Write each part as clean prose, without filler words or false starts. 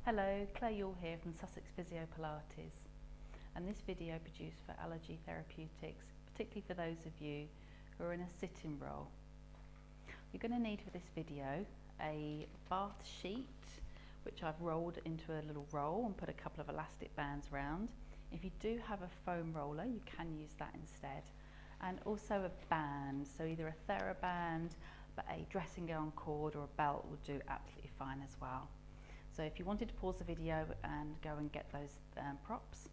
Hello, Claire Yule here from Sussex Physio Pilates, and this video produced for Allergy Therapeutics, particularly for those of you who are in a sitting role. You're going to need for this video a bath sheet, which I've rolled into a little roll and put a couple of elastic bands around. If you do have a foam roller, you can use that instead. And also a band, so either a theraband, but a dressing gown cord or a belt will do absolutely fine as well. So if you wanted to pause the video and go and get those props,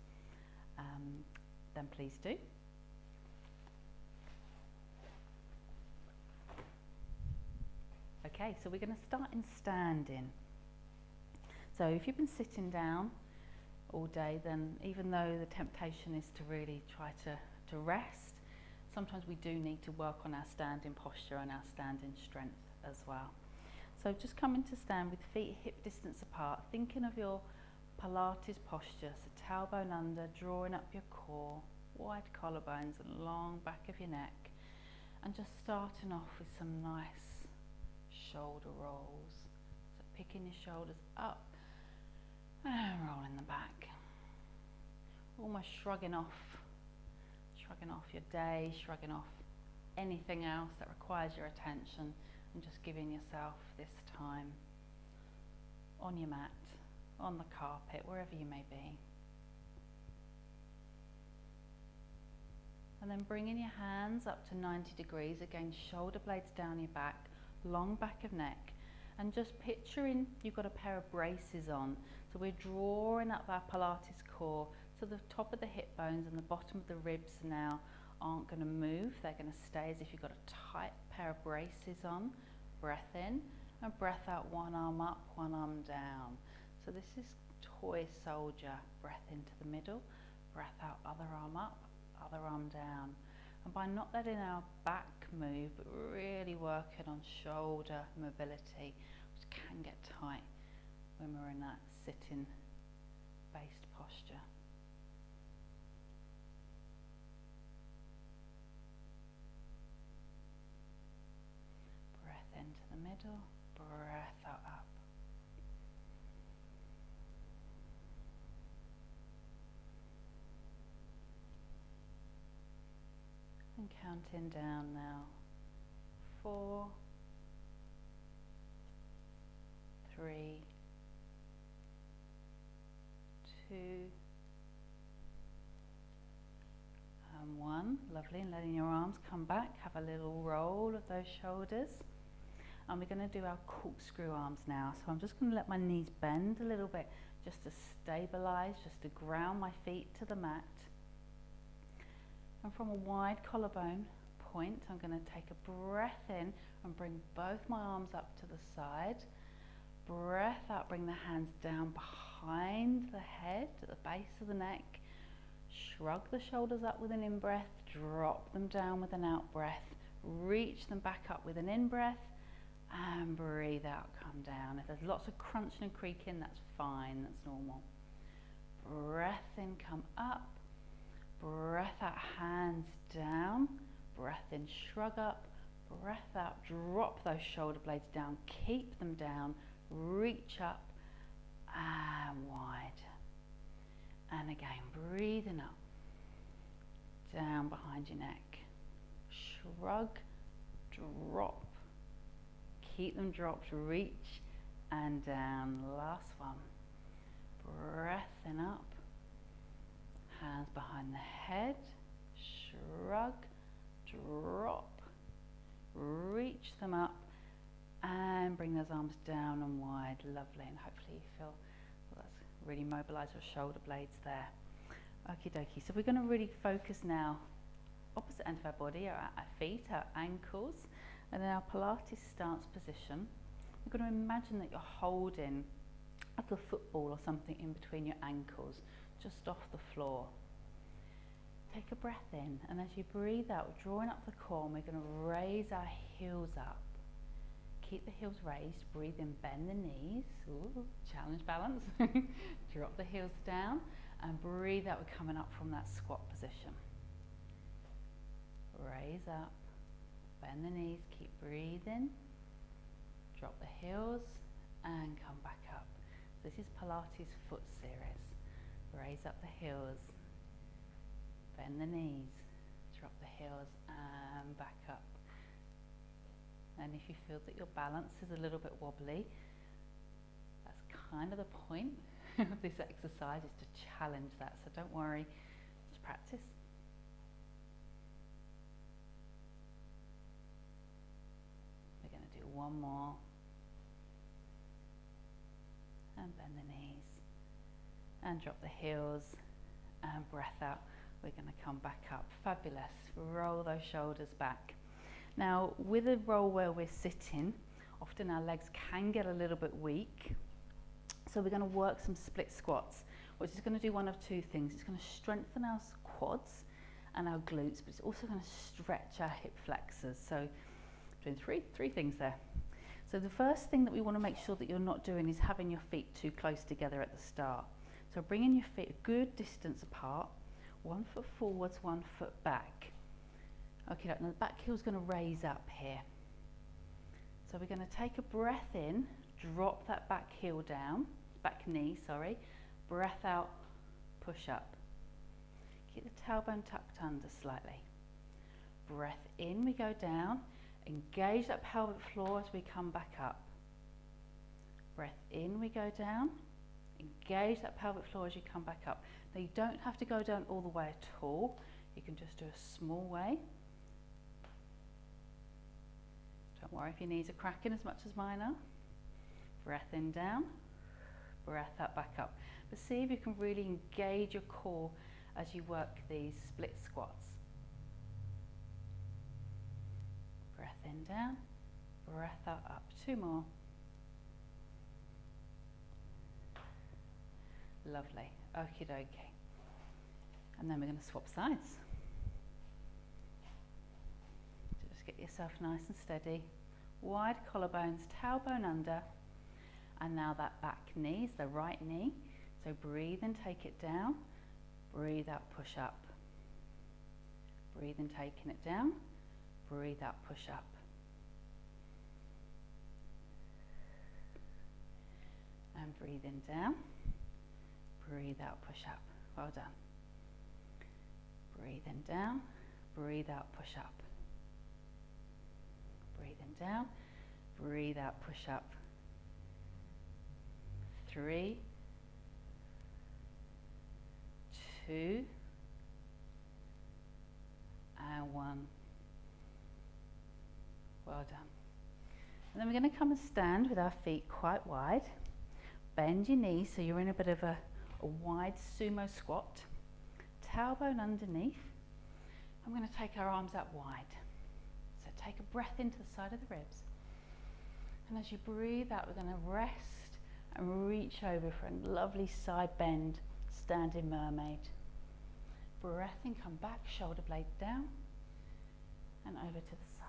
then please do. Okay, so we're going to start in standing. So if you've been sitting down all day, then even though the temptation is to really try to rest, sometimes we do need to work on our standing posture and our standing strength as well. So just come into stand with feet hip distance apart, thinking of your Pilates posture, so tailbone under, drawing up your core, wide collarbones and long back of your neck, and just starting off with some nice shoulder rolls. So picking your shoulders up and rolling them back, almost shrugging off your day, shrugging off anything else that requires your attention, and just giving yourself this time on your mat, on the carpet, wherever you may be. And then bringing your hands up to 90 degrees, again shoulder blades down your back, long back of neck, and just picturing you've got a pair of braces on. So we're drawing up our Pilates core, so the top of the hip bones and the bottom of the ribs now aren't going to move, they're going to stay as if you've got a tight pair of braces on. Breath in and breath out, one arm up, one arm down. So this is toy soldier. Breath into the middle, breath out, other arm up, other arm down. And by not letting our back move, but really working on shoulder mobility, which can get tight when we're in that sitting based posture. Into the middle, breath out up. And counting down now. 4, 3, 2, and 1. Lovely, and letting your arms come back. Have a little roll of those shoulders. And we're going to do our corkscrew arms now. So I'm just going to let my knees bend a little bit, just to stabilize, just to ground my feet to the mat. And from a wide collarbone point, I'm going to take a breath in and bring both my arms up to the side. Breath out, bring the hands down behind the head, at the base of the neck. Shrug the shoulders up with an in-breath, drop them down with an out-breath. Reach them back up with an in-breath. And breathe out, come down. If there's lots of crunching and creaking, that's fine, that's normal. Breath in, come up. Breath out, hands down. Breath in, shrug up. Breath out, drop those shoulder blades down. Keep them down. Reach up and wide. And again, breathing up. Down behind your neck. Shrug, drop. Keep them dropped, reach and down. Last one. Breath in up. Hands behind the head. Shrug, drop. Reach them up and bring those arms down and wide. Lovely, and hopefully you feel that's really mobilise your shoulder blades there. Okie dokie. So we're going to really focus now. Opposite end of our body, our feet, our ankles. And in our Pilates stance position, you're going to imagine that you're holding like a football or something in between your ankles, just off the floor. Take a breath in, and as you breathe out, drawing up the core, and we're going to raise our heels up. Keep the heels raised, breathe in, bend the knees, ooh, challenge balance. Drop the heels down, and breathe out, we're coming up from that squat position. Raise up. Bend the knees, keep breathing, drop the heels and come back up. This is Pilates foot series. Raise up the heels, bend the knees, drop the heels and back up. And if you feel that your balance is a little bit wobbly, that's kind of the point of this exercise, is to challenge that. So don't worry, just practice. We're going to do one more. And bend the knees and drop the heels and breath out. We're going to come back up. Fabulous. Roll those shoulders back. Now, with a roll where we're sitting, often our legs can get a little bit weak. So we're going to work some split squats, which is going to do one of two things. It's going to strengthen our quads and our glutes, but it's also going to stretch our hip flexors. So doing three things there. So the first thing that we want to make sure that you're not doing is having your feet too close together at the start. So bringing your feet a good distance apart, 1 foot forwards, 1 foot back. Okay, now the back heel's going to raise up here. So we're going to take a breath in, drop that back heel down, back knee, sorry. Breath out, push up. Keep the tailbone tucked under slightly. Breath in, we go down. Engage that pelvic floor as we come back up. Breath in, we go down. Engage that pelvic floor as you come back up. Now you don't have to go down all the way at all. You can just do a small way. Don't worry if your knees are cracking as much as mine are. Breath in, down. Breath out, back up. But see if you can really engage your core as you work these split squats. Breath in, down, breath out, up. 2 more. Lovely. Okie dokie. And then we're going to swap sides. So just get yourself nice and steady. Wide collarbones, tailbone under. And now that back knee is the right knee. So breathe and take it down. Breathe out, push up. Breathe in, taking it down. Breathe out, push up. And breathe in, down. Breathe out, push up. Well done. Breathe in, down. Breathe out, push up. Breathe in, down. Breathe out, push up. 3, 2, and 1. Well done. And then we're going to come and stand with our feet quite wide. Bend your knees so you're in a bit of a wide sumo squat. Tailbone underneath. I'm going to take our arms out wide. So take a breath into the side of the ribs. And as you breathe out, we're going to rest and reach over for a lovely side bend, standing mermaid. Breath in, come back, shoulder blades down, and over to the side.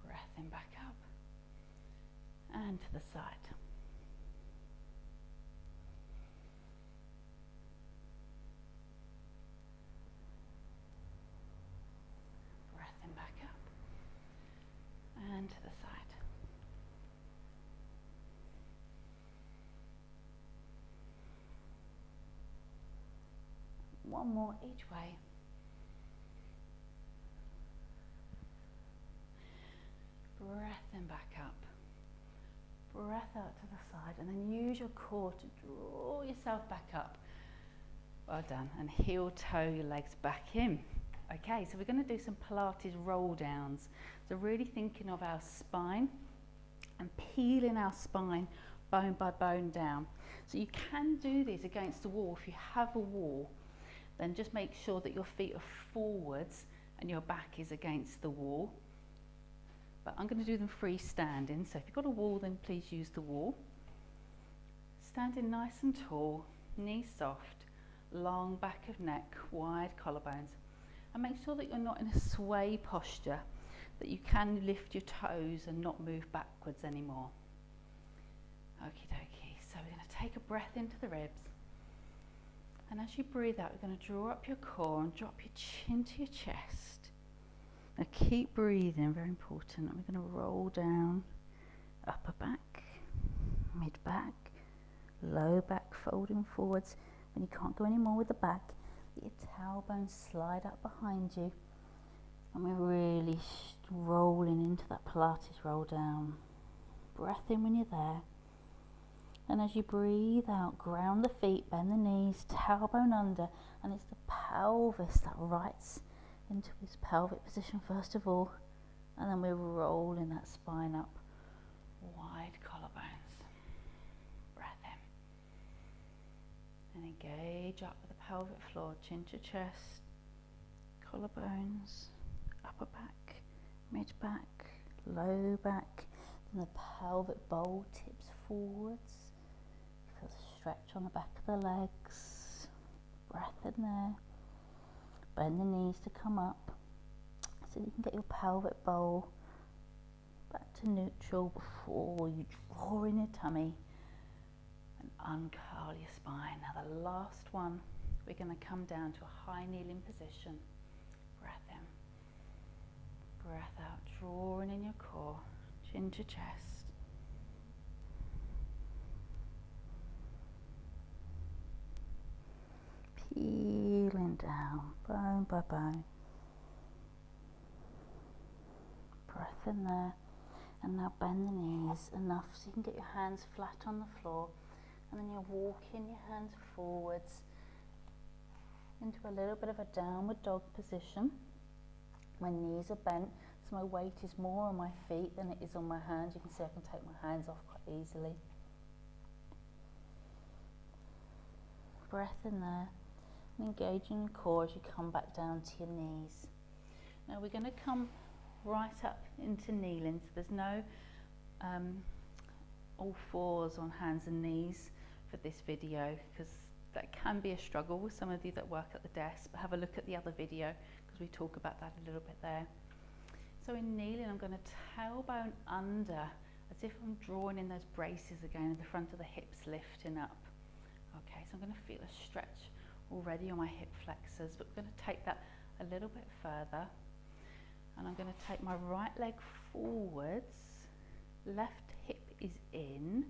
Breath in, back up, and to the side. Breath in, back up, and to the side. One more each way. Breath in, back up. Breath out to the side, and then use your core to draw yourself back up. Well done. And heel toe your legs back in. Okay, so we're going to do some Pilates roll downs. So really thinking of our spine and peeling our spine bone by bone down. So you can do this against the wall. If you have a wall, then just make sure that your feet are forwards and your back is against the wall. But I'm going to do them freestanding, so if you've got a wall, then please use the wall. Standing nice and tall, knees soft, long back of neck, wide collarbones. And make sure that you're not in a sway posture, that you can lift your toes and not move backwards anymore. Okie dokie, so we're going to take a breath into the ribs. And as you breathe out, we're going to draw up your core and drop your chin to your chest. Now keep breathing, very important. And we're going to roll down, upper back, mid-back, low back folding forwards. When you can't go any more with the back, let your tailbone slide up behind you, and we're really rolling into that Pilates roll down. Breath in when you're there, and as you breathe out, ground the feet, bend the knees, tailbone under, and it's the pelvis that rights into this pelvic position first of all, and then we're rolling that spine up, wide collarbones. Breath in, and engage up with the pelvic floor, chin to chest, collarbones, upper back, mid back, low back, then the pelvic bowl tips forwards. Feel the stretch on the back of the legs. Breath in there. Bend the knees to come up so you can get your pelvic bowl back to neutral before you draw in your tummy and uncurl your spine. Now the last one, we're going to come down to a high kneeling position. Breath in, breath out, drawing in your core, chin to chest. Peeling down, bone by bone. Breath in there, and now bend the knees enough so you can get your hands flat on the floor, and then you're walking your hands forwards into a little bit of a downward dog position. My knees are bent, so my weight is more on my feet than it is on my hands. You can see I can take my hands off quite easily. Breath in there. Engaging the core as you come back down to your knees. Now we're going to come right up into kneeling, so there's no all fours on hands and knees for this video, because that can be a struggle with some of you that work at the desk, but have a look at the other video because we talk about that a little bit there. So in kneeling, I'm going to tailbone under as if I'm drawing in those braces again, and the front of the hips lifting up. Okay, so I'm going to feel a stretch already on my hip flexors, but we're going to take that a little bit further, and I'm going to take my right leg forwards, left hip is in,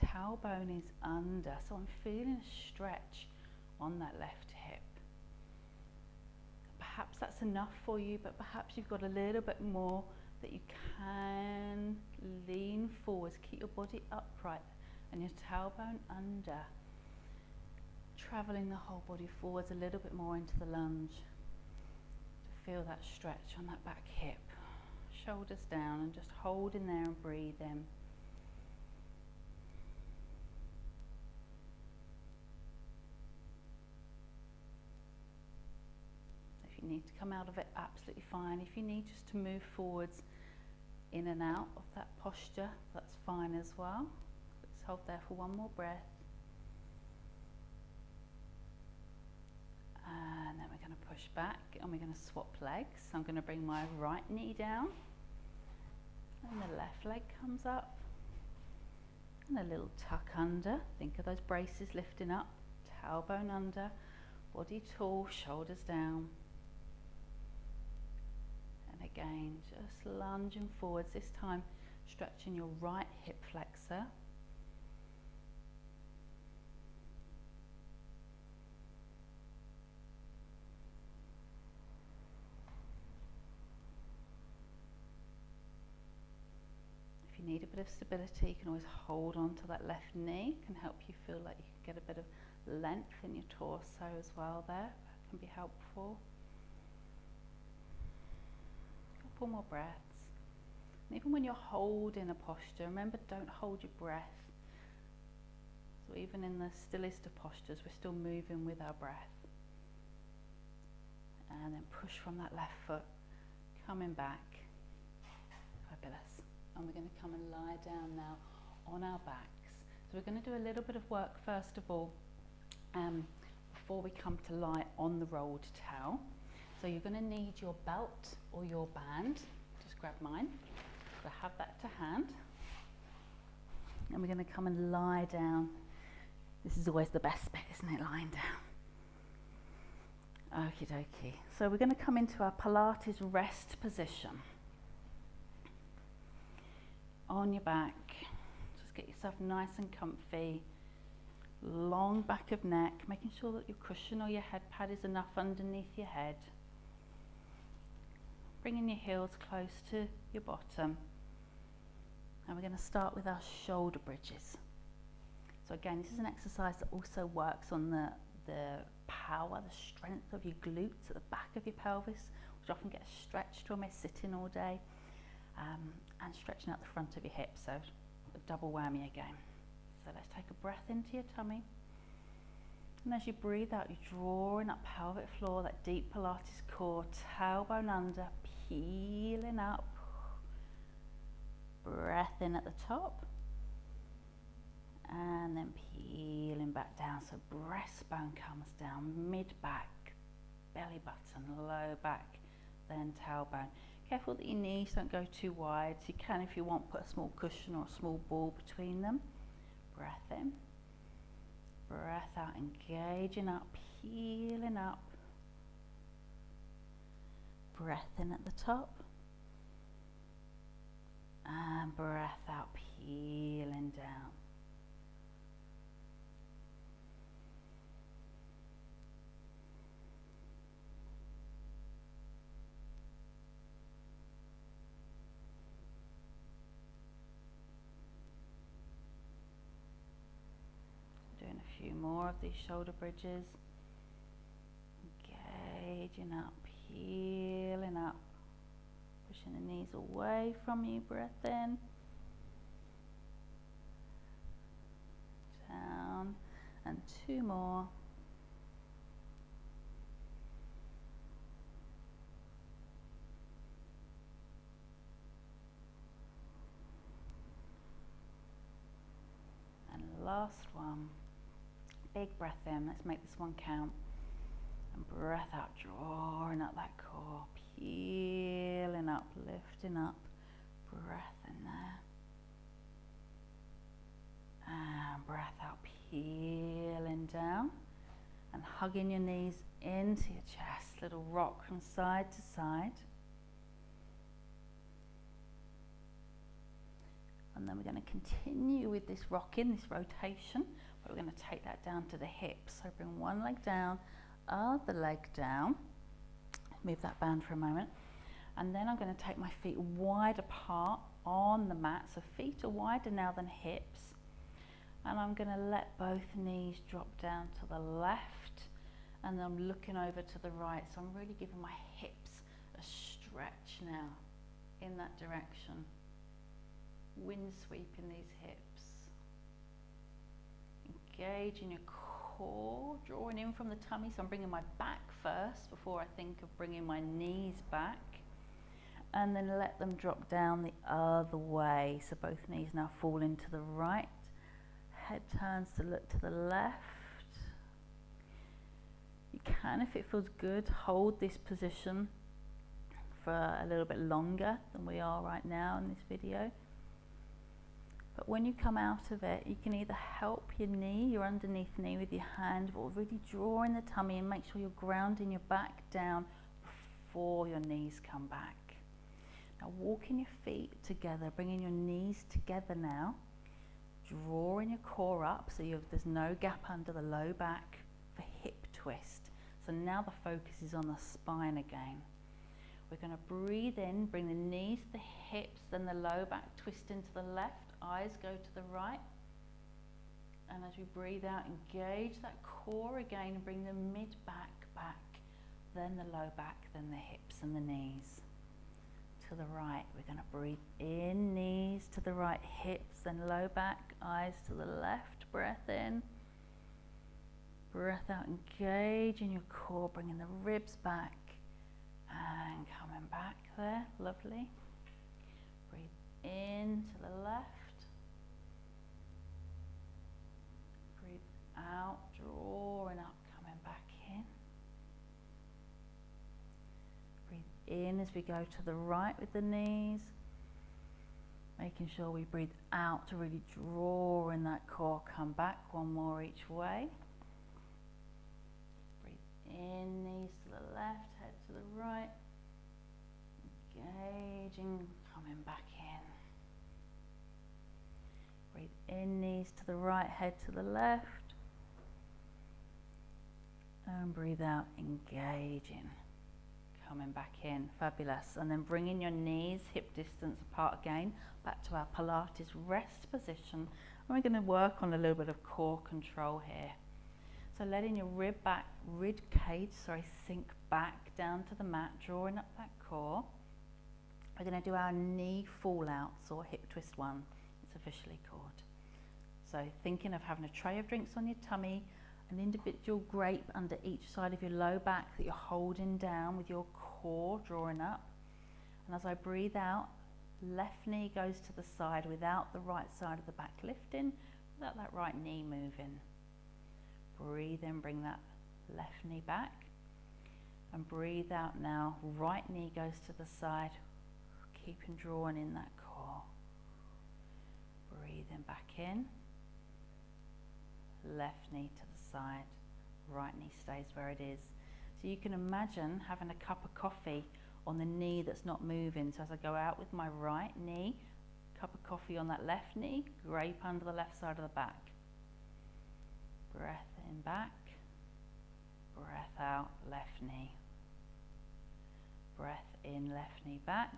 tailbone is under, so I'm feeling a stretch on that left hip. Perhaps that's enough for you, but perhaps you've got a little bit more that you can lean forwards, keep your body upright and your tailbone under. Travelling the whole body forwards a little bit more into the lunge to feel that stretch on that back hip. Shoulders down, and just hold in there and breathe in. If you need to come out of it, absolutely fine. If you need just to move forwards in and out of that posture, that's fine as well. Let's hold there for one more breath. And then we're going to push back, and we're going to swap legs. So I'm going to bring my right knee down, and the left leg comes up, and a little tuck under. Think of those braces lifting up, tailbone under, body tall, shoulders down. And again, just lunging forwards, this time stretching your right hip flexor. If you need a bit of stability, you can always hold on to that left knee. It can help you feel like you can get a bit of length in your torso as well there. That can be helpful. A couple more breaths. And even when you're holding a posture, remember, don't hold your breath. So even in the stillest of postures, we're still moving with our breath. And then push from that left foot, coming back. Fabulous. And we're going to come and lie down now on our backs. So we're going to do a little bit of work first of all before we come to lie on the rolled towel. So you're going to need your belt or your band. Just grab mine. So have that to hand. And we're going to come and lie down. This is always the best bit, isn't it? Lying down. Okie dokie. So we're going to come into our Pilates rest position. On your back, just get your yourself nice and comfy. Long back of neck, making sure that your cushion or your head pad is enough underneath your head. Bringing your heels close to your bottom. And we're going to start with our shoulder bridges. So again, this is an exercise that also works on the power, the strength of your glutes at the back of your pelvis, which often get stretched when we're sitting all day, and stretching out the front of your hips, so a double whammy again. So let's take a breath into your tummy, and as you breathe out, you're drawing up pelvic floor, that deep Pilates core, tailbone under, peeling up, breath in at the top, and then peeling back down, so breastbone comes down, mid-back, belly button, low back, then tailbone. Careful that your knees don't go too wide, so you can, if you want, put a small cushion or a small ball between them. Breath in, breath out, engaging up, peeling up, breath in at the top, and breath out, peeling down. Doing a few more of these shoulder bridges. Engaging up, peeling up, pushing the knees away from you, breath in, down, and two more. And last one. Big breath in, let's make this one count. And breath out, drawing up that core, peeling up, lifting up, breath in there. And breath out, peeling down. And hugging your knees into your chest, little rock from side to side. And then we're going to continue with this rocking, this rotation. But we're going to take that down to the hips. So bring one leg down, other leg down. Move that band for a moment. And then I'm going to take my feet wide apart on the mat. So feet are wider now than hips. And I'm going to let both knees drop down to the left. And I'm looking over to the right. So I'm really giving my hips a stretch now in that direction. Wind sweeping these hips. Engaging your core, drawing in from the tummy. So I'm bringing my back first before I think of bringing my knees back. And then let them drop down the other way. So both knees now fall into the right. Head turns to look to the left. You can, if it feels good, hold this position for a little bit longer than we are right now in this video. But when you come out of it, you can either help your knee, your underneath knee with your hand, or really draw in the tummy and make sure you're grounding your back down before your knees come back. Now walking your feet together, bringing your knees together now, drawing your core up so there's no gap under the low back for hip twist. So now the focus is on the spine again. We're going to breathe in, bring the knees to the hips, then the low back twist into the left. Eyes go to the right, and as we breathe out, engage that core again and bring the mid back back, then the low back, then the hips and the knees to the right. We're going to breathe in, knees to the right, hips, then low back, eyes to the left, breath in, breath out, engaging your core, bringing the ribs back and coming back there, lovely. Breathe in to the left. Out, drawing up, coming back in. Breathe in as we go to the right with the knees. Making sure we breathe out to really draw in that core, come back, one more each way. Breathe in, knees to the left, head to the right. Engaging, coming back in. Breathe in, knees to the right, head to the left. And breathe out, engaging. Coming back in, fabulous. And then bringing your knees hip distance apart again, back to our Pilates rest position. And we're going to work on a little bit of core control here. So letting your rib cage sink back down to the mat, drawing up that core. We're going to do our knee fall outs, or hip twist one, it's officially called. So thinking of having a tray of drinks on your tummy, an individual grape under each side of your low back that you're holding down with your core drawing up. And as I breathe out, left knee goes to the side without the right side of the back lifting, without that right knee moving. Breathe in, bring that left knee back. And breathe out now, right knee goes to the side, keeping drawing in that core. Breathing back in. Left knee to the side, right knee stays where it is. So you can imagine having a cup of coffee on the knee that's not moving. So as I go out with my right knee, cup of coffee on that left knee, grape under the left side of the back. Breath in back, breath out left knee. Breath in left knee back,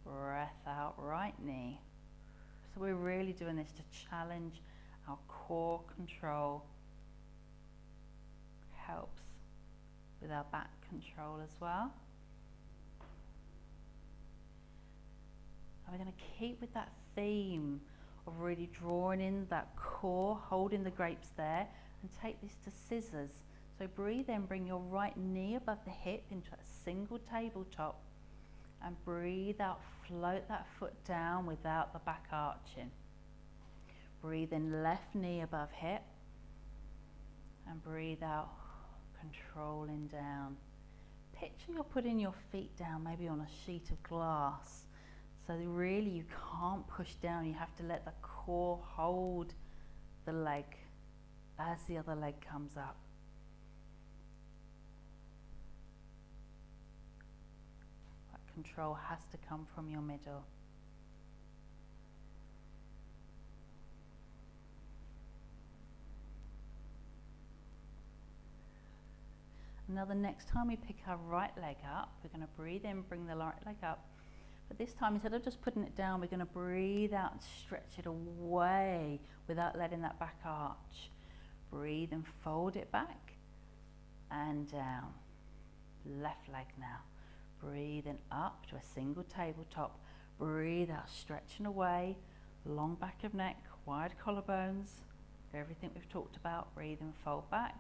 breath out right knee. So we're really doing this to challenge our core control. Helps with our back control as well. And we're going to keep with that theme of really drawing in that core, holding the grapes there, and take this to scissors. So breathe in, bring your right knee above the hip into a single tabletop, and breathe out, float that foot down without the back arching. Breathe in, left knee above hip, and breathe out, controlling down. Picture you're putting your feet down, maybe on a sheet of glass. So really you can't push down, you have to let the core hold the leg as the other leg comes up. That control has to come from your middle. Now the next time we pick our right leg up, we're going to breathe in, bring the right leg up. But this time, instead of just putting it down, we're going to breathe out and stretch it away without letting that back arch. Breathe and fold it back and down. Left leg now. Breathing up to a single tabletop. Breathe out, stretching away. Long back of neck, wide collarbones. Everything we've talked about. Breathe and fold back.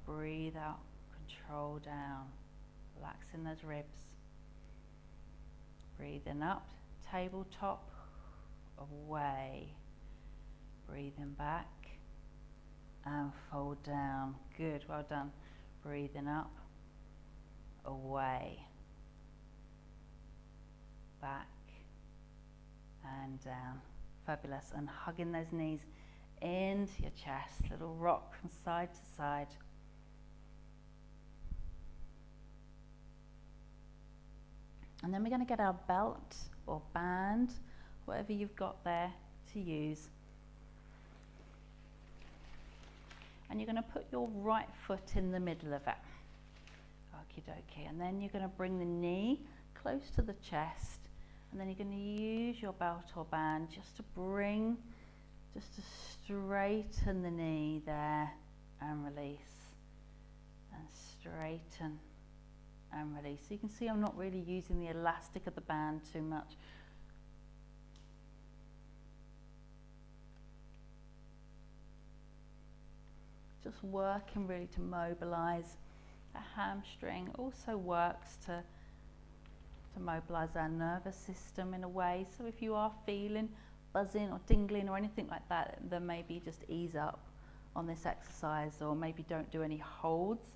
Breathe out, control down. Relaxing those ribs. Breathing up, tabletop, away. Breathing back and fold down. Good, well done. Breathing up, away. Back and down. Fabulous. And hugging those knees into your chest. Little rock from side to side. And then we're going to get our belt or band, whatever you've got there to use. And you're going to put your right foot in the middle of it. Okie dokie. And then you're going to bring the knee close to the chest. And then you're going to use your belt or band just to straighten the knee there and release. And straighten and release. So you can see I'm not really using the elastic of the band too much. Just working really to mobilize the hamstring. Also works to mobilize our nervous system in a way. So if you are feeling buzzing or tingling or anything like that, then maybe just ease up on this exercise, or maybe don't do any holds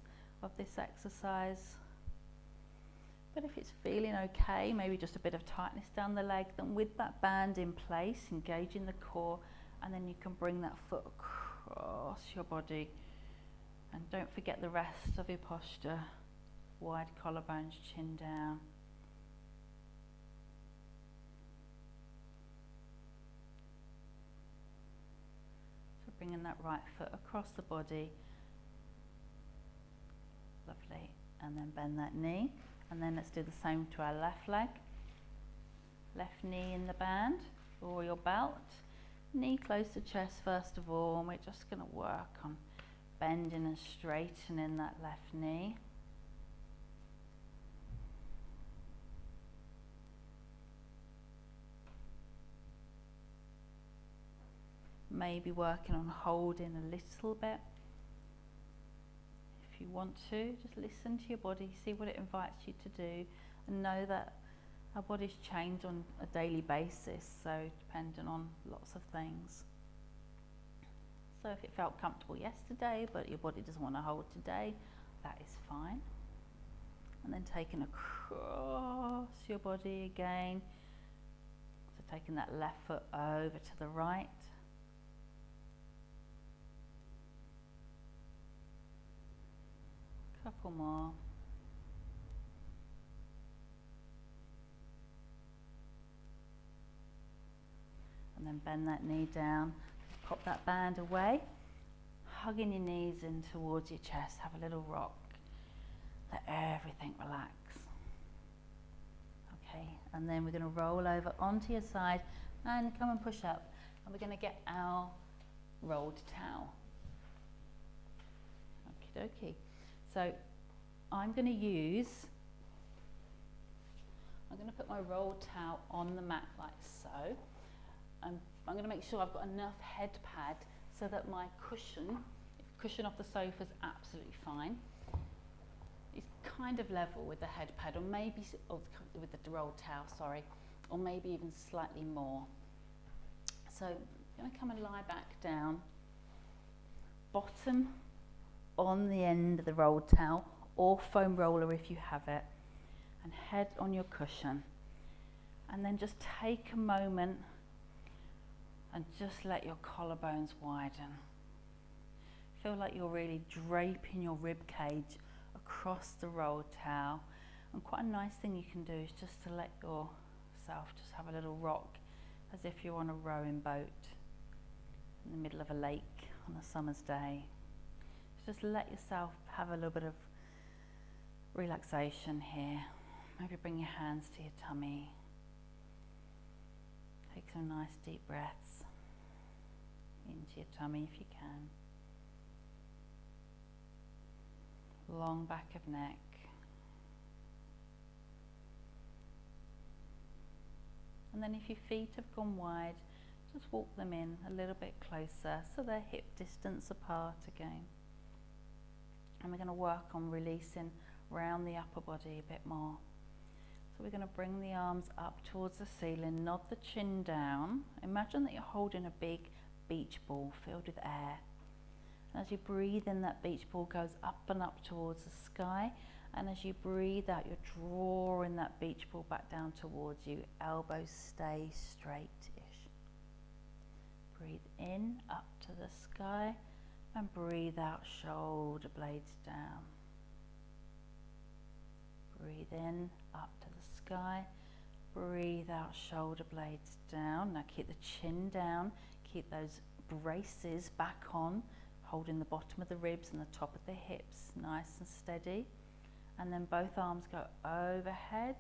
of this exercise. But if it's feeling okay, maybe just a bit of tightness down the leg, then with that band in place, engaging the core, and then you can bring that foot across your body. And don't forget the rest of your posture. Wide collarbones, chin down. bringing that right foot across the body. Lovely. And then bend that knee. And then let's do the same to our left leg. Left knee in the band or your belt. Knee close to chest first of all, and we're just going to work on bending and straightening that left knee. Maybe working on holding a little bit. If you want to, just listen to your body, see what it invites you to do, and know that our bodies change on a daily basis, so depending on lots of things. So if it felt comfortable yesterday, but your body doesn't want to hold today, that is fine. And then taking across your body again, so taking that left foot over to the right. Couple more. And then bend that knee down, pop that band away, hugging your knees in towards your chest, have a little rock, let everything relax. Okay, and then we're going to roll over onto your side and come and push up, and we're going to get our rolled towel. Okie dokie. So I'm going to put my rolled towel on the mat like so. I'm going to make sure I've got enough head pad so that my cushion off the sofa is absolutely fine. It's kind of level with the head pad, or maybe with the rolled towel, sorry, or maybe even slightly more. So I'm going to come and lie back down, bottom on the end of the rolled towel or foam roller if you have it, and head on your cushion, and then just take a moment and just let your collarbones widen. Feel like you're really draping your rib cage across the rolled towel, and quite a nice thing you can do is just to let yourself just have a little rock as if you're on a rowing boat in the middle of a lake on a summer's day. Just let yourself have a little bit of relaxation here. Maybe bring your hands to your tummy. Take some nice deep breaths into your tummy if you can. Long back of neck. And then if your feet have gone wide, just walk them in a little bit closer so they're hip distance apart again. And we're going to work on releasing round the upper body a bit more. So we're going to bring the arms up towards the ceiling, nod the chin down. Imagine that you're holding a big beach ball filled with air. And as you breathe in, that beach ball goes up and up towards the sky. And as you breathe out, you're drawing that beach ball back down towards you. Elbows stay straight-ish. Breathe in, up to the sky. And breathe out, shoulder blades down. Breathe in, up to the sky. Breathe out, shoulder blades down. Now keep the chin down. Keep those braces back on, holding the bottom of the ribs and the top of the hips nice and steady. And then both arms go overhead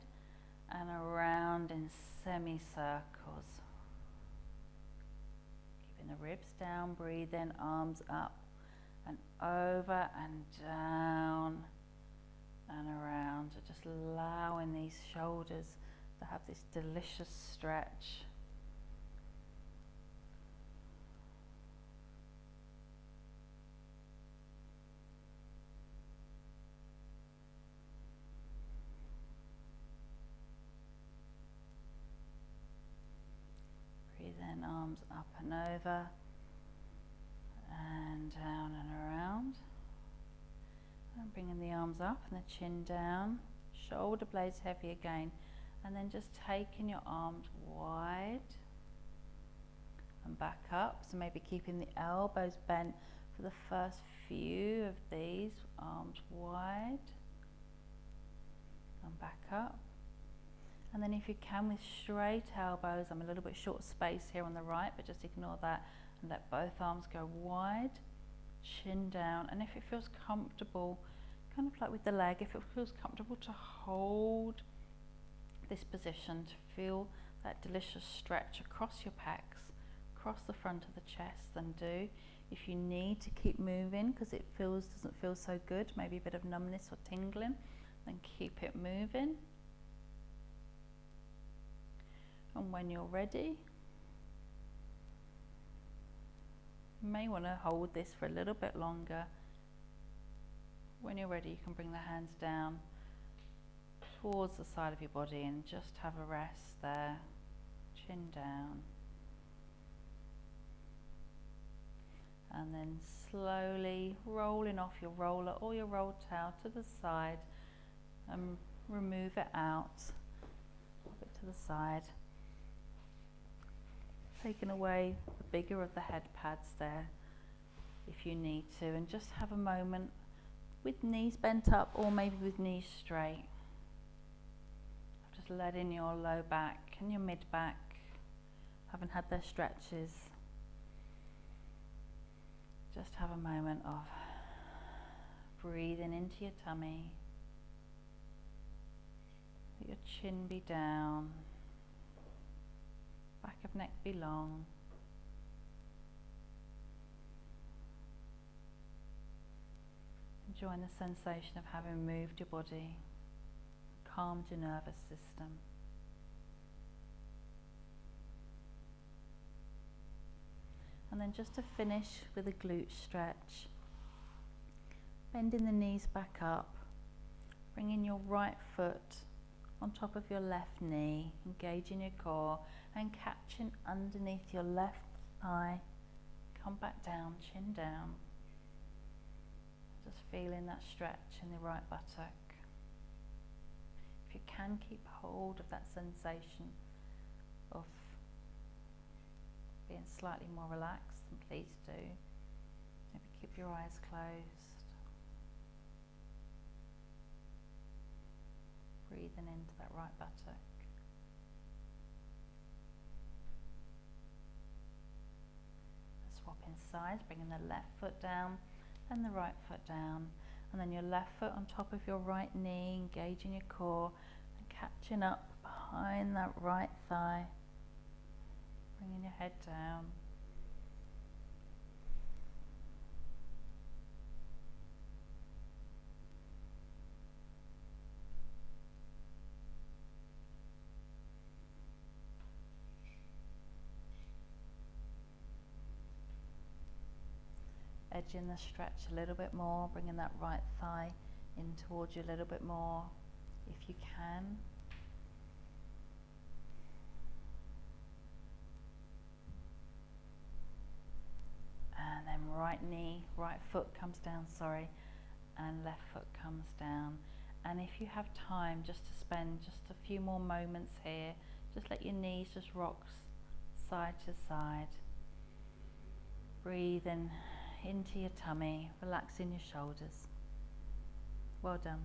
and around in semicircles. Keeping the ribs down, breathe in, arms up and over and down and around. So just allowing these shoulders to have this delicious stretch. Breathe in, arms up and over and down and around. And bringing the arms up and the chin down, shoulder blades heavy again, and then just taking your arms wide and back up. So maybe keeping the elbows bent for the first few of these, arms wide and back up. And then if you can, with straight elbows, I'm a little bit short space here on the right, but just ignore that, And let both arms go wide, chin down, and if it feels comfortable, kind of like with the leg, if it feels comfortable to hold this position, to feel that delicious stretch across your pecs, across the front of the chest, then do. If you need to keep moving because it doesn't feel so good, maybe a bit of numbness or tingling, then keep it moving. And when you're ready, you may want to hold this for a little bit longer. When you're ready, you can bring the hands down towards the side of your body and just have a rest there, chin down. And then slowly rolling off your roller or your roll towel to the side and remove it out, pop it to the side. Taking away the bigger of the head pads there if you need to, and just have a moment with knees bent up or maybe with knees straight. Just letting your low back and your mid back haven't had their stretches. Just have a moment of breathing into your tummy. Let your chin be down, back of neck be long. Enjoying the sensation of having moved your body, calmed your nervous system. And then just to finish with a glute stretch, bending the knees back up, bringing your right foot on top of your left knee, engaging your core and catching underneath your left thigh. Come back down, chin down. Just feeling that stretch in the right buttock. If you can, keep hold of that sensation of being slightly more relaxed, then please do. Maybe keep your eyes closed. Breathing into that right buttock. Swapping sides, bringing the left foot down, then the right foot down, and then your left foot on top of your right knee, engaging your core and catching up behind that right thigh, bringing your head down. Edging the stretch a little bit more, bringing that right thigh in towards you a little bit more if you can. And then right foot comes down, and left foot comes down. And if you have time just to spend just a few more moments here, just let your knees just rock side to side. Breathing into your tummy, relaxing your shoulders. Well done.